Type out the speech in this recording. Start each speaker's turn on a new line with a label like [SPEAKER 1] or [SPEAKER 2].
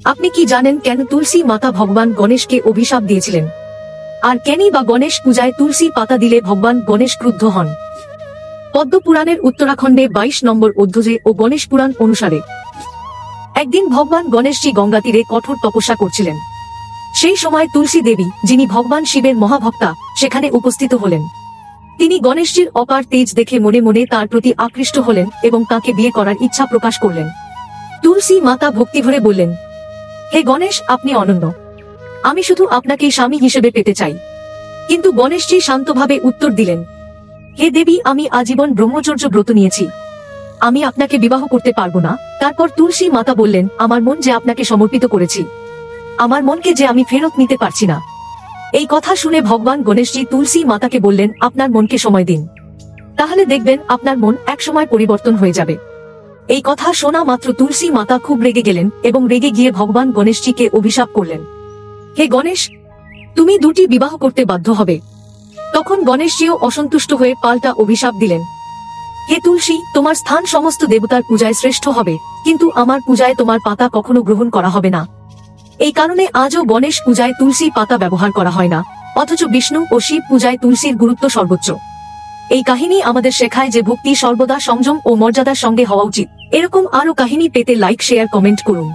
[SPEAKER 1] আপনি কি জানেন কেন তুলসী মাতা ভগবান গণেশকে অভিশাপ দিয়েছিলেন? আর কেনই বা গণেশ পূজায় তুলসী পাতা দিলে ভগবান গণেশ ক্রুদ্ধ হন? পদ্ম পুরাণের উত্তরাখণ্ডে 22 নম্বর অধ্যায়ে ও গণেশ পুরাণ অনুসারে একদিন ভগবান গণেশজি গঙ্গা তীরে কঠোর তপস্যা করছিলেন। সেই সময় তুলসী দেবী, যিনি ভগবান শিবের মহাভক্তা, সেখানে উপস্থিত হলেন। তিনি গণেশজির অপার তেজ দেখে মনে মনে তার প্রতি আকৃষ্ট হলেন এবং তাকে বিয়ে করার ইচ্ছা প্রকাশ করলেন। তুলসী মাতা ভক্তিভরে বললেন, হে গণেশ, আপনি অনন্য, আমি শুধু আপনাকে স্বামী হিসেবে পেতে চাই। কিন্তু গণেশজি শান্তভাবে উত্তর দিলেন, হে দেবী, আমি আজীবন ব্রহ্মচর্য ব্রত নিয়েছি, আমি আপনাকে বিবাহ করতে পারবো না। তারপর তুলসী মাতা বললেন, আমার মন যে আপনাকে সমর্পিত করেছি, আমার মনকে যে আমি ফেরত নিতে পারছি না। এই কথা শুনে ভগবান গণেশজি তুলসী মাতাকে বললেন, আপনার মনকে সময় দিন, তাহলে দেখবেন আপনার মন একসময় পরিবর্তন হয়ে যাবে। এই কথা শোনা মাত্র তুলসী মাতা খুব রেগে গেলেন এবং রেগে গিয়ে ভগবান গণেশজিকে অভিশাপ করলেন, হে গণেশ, তুমি দুটি বিবাহ করতে বাধ্য হবে। তখন গণেশজিও অসন্তুষ্ট হয়ে পাল্টা অভিশাপ দিলেন, হে তুলসী, তোমার স্থান সমস্ত দেবতার পূজায় শ্রেষ্ঠ হবে, কিন্তু আমার পূজায় তোমার পাতা কখনো গ্রহণ করা হবে না। এই কারণে আজও গণেশ পূজায় তুলসী পাতা ব্যবহার করা হয় না, অথচ বিষ্ণু ও শিব পূজায় তুলসীর গুরুত্ব সর্বোচ্চ। এই কাহিনী আমাদের শেখায় যে ভক্তি সর্বদা সংযম ও মর্যাদার সঙ্গে হওয়া উচিত। এরকম আরো কাহিনী পেতে লাইক, শেয়ার, কমেন্ট করুন।